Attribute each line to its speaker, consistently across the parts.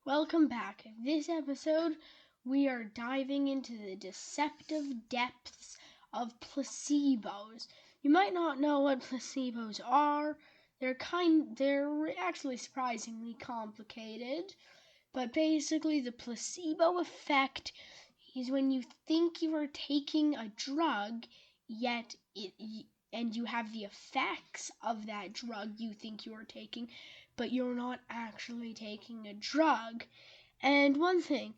Speaker 1: Welcome back. In this episode, we are diving into the deceptive depths of placebos. You might not know what placebos are. They're actually surprisingly complicated, but basically the placebo effect is when you think you are taking a drug, and you have the effects of that drug you think you are taking, but you're not actually taking a drug. And one thing,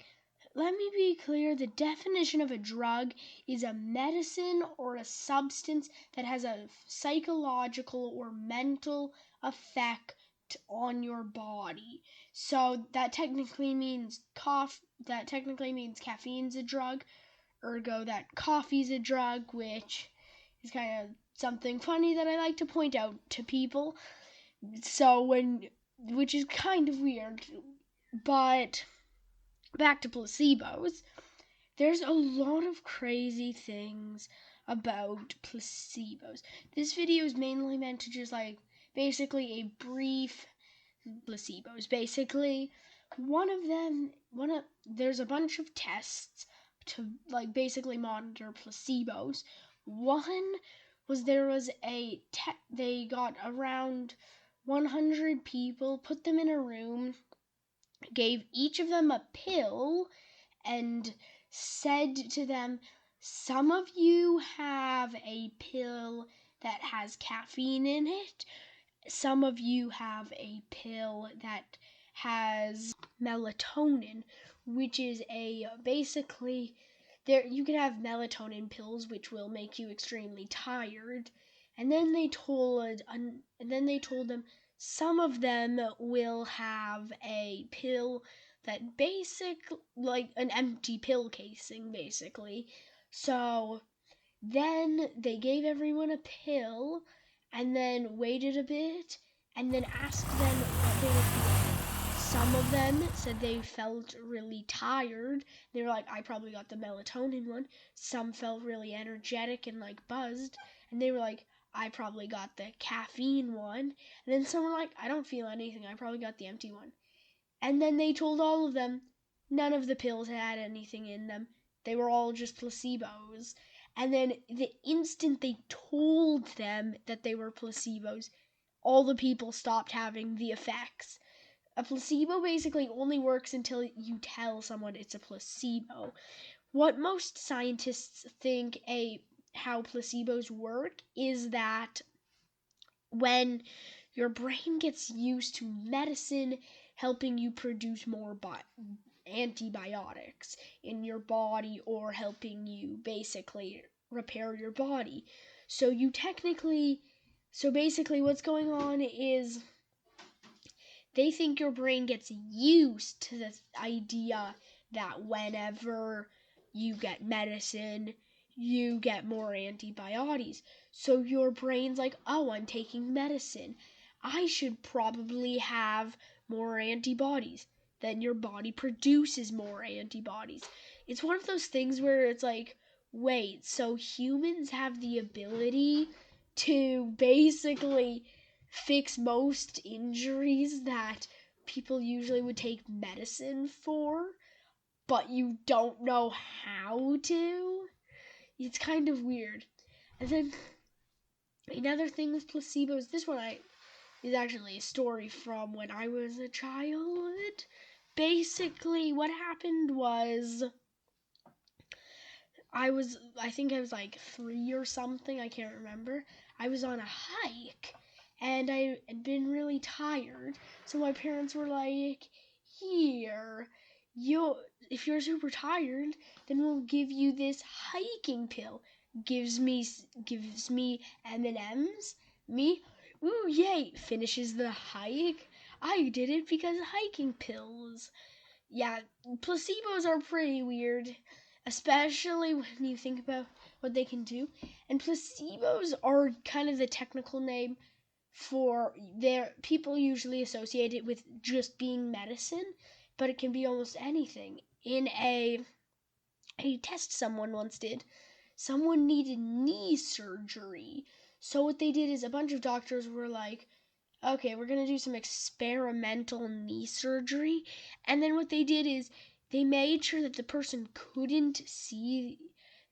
Speaker 1: let me be clear, the definition of a drug is a medicine or a substance that has a psychological or mental effect on your body. So that technically means caffeine's a drug, ergo that coffee's a drug, which is kind of something funny that I like to point out to people. Which is kind of weird, but back to placebos. There's a lot of crazy things about placebos. This video is mainly meant to just basically a brief placebos. Basically, there's a bunch of tests to basically monitor placebos. One was they got around 100 people, put them in a room, gave each of them a pill, and said to them, some of you have a pill that has caffeine in it, some of you have a pill that has melatonin, which is basically there you can have melatonin pills which will make you extremely tired. And then they told them some of them will have a pill that like an empty pill casing basically. So then they gave everyone a pill and then waited a bit and then asked them what they were feeling. Some of them said they felt really tired. They were like, I probably got the melatonin one. Some felt really energetic and buzzed. And they were like, I probably got the caffeine one. And then some were like, I don't feel anything. I probably got the empty one. And then they told all of them none of the pills had anything in them. They were all just placebos. And then the instant they told them that they were placebos, all the people stopped having the effects. A placebo basically only works until you tell someone it's a placebo. What most scientists think how placebos work is that when your brain gets used to medicine helping you produce more antibiotics in your body or helping you basically repair your body. So basically what's going on is they think your brain gets used to the idea that whenever you get medicine, you get more antibiotics. So your brain's like, oh, I'm taking medicine. I should probably have more antibodies. Then your body produces more antibodies. It's one of those things where it's like, wait, so humans have the ability to basically fix most injuries that people usually would take medicine for, but you don't know how to? It's kind of weird. And then another thing with placebos, is actually a story from when I was a child. Basically, what happened was I think I was 3 or something, I can't remember. I was on a hike and I had been really tired. So my parents were like, here, if you're super tired, then we'll give you this hiking pill. Gives me M&Ms. Me, ooh, yay, finishes the hike. I did it because of hiking pills. Yeah, placebos are pretty weird, especially when you think about what they can do. And placebos are kind of the technical name for their people usually associate it with just being medicine, but it can be almost anything. In a test someone once did, someone needed knee surgery. So what they did is a bunch of doctors were like, okay, we're gonna do some experimental knee surgery. And then what they did is they made sure that the person couldn't see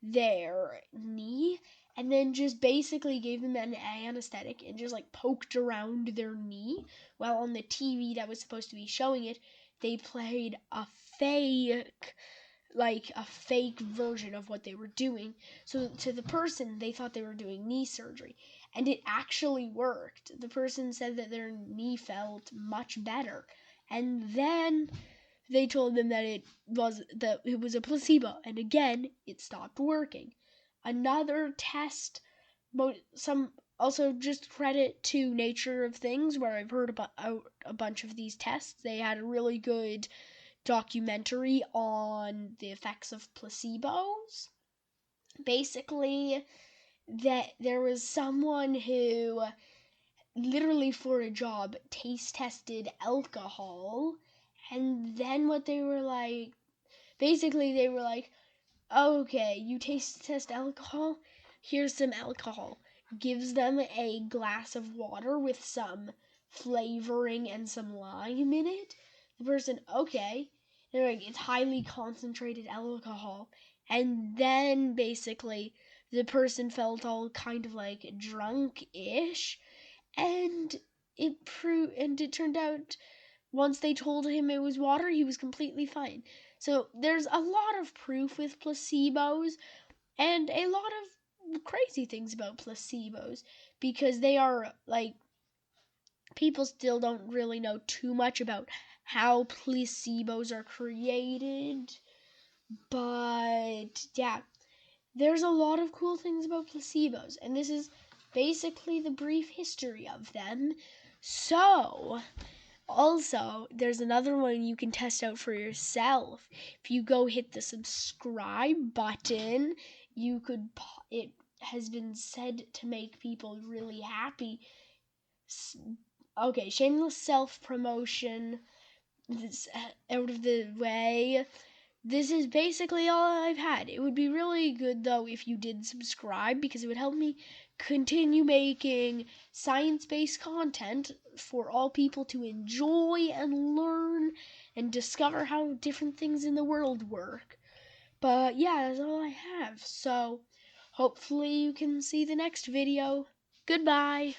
Speaker 1: their knee, and then just basically gave them an anesthetic and just like poked around their knee, while on the TV that was supposed to be showing it, they played a fake version of what they were doing. So to the person, they thought they were doing knee surgery, and it actually worked. The person said that their knee felt much better, and then they told them that it was a placebo, and again it stopped working. Another test, some also just credit to Nature of Things, where I've heard about a bunch of these tests. They had a really good documentary on the effects of placebos. Basically, that there was someone who literally for a job taste tested alcohol, and then what they were like, basically they were like, okay, you taste test alcohol, here's some alcohol. Gives them a glass of water with some flavoring and some lime in it. The person, okay, they're like, it's highly concentrated alcohol. And then basically the person felt all kind of like drunk-ish, and it turned out once they told him it was water, he was completely fine. So there's a lot of proof with placebos, and a lot of crazy things about placebos, because they are like, people still don't really know too much about how placebos are created. But yeah, there's a lot of cool things about placebos, and this is basically the brief history of them. So, also, there's another one you can test out for yourself. If you go hit the subscribe button, it has been said to make people really happy. Okay, shameless self-promotion out of the way. This is basically all I've had. It would be really good, though, if you did subscribe, because it would help me continue making science-based content for all people to enjoy and learn and discover how different things in the world work. But yeah, that's all I have. So hopefully you can see the next video. Goodbye.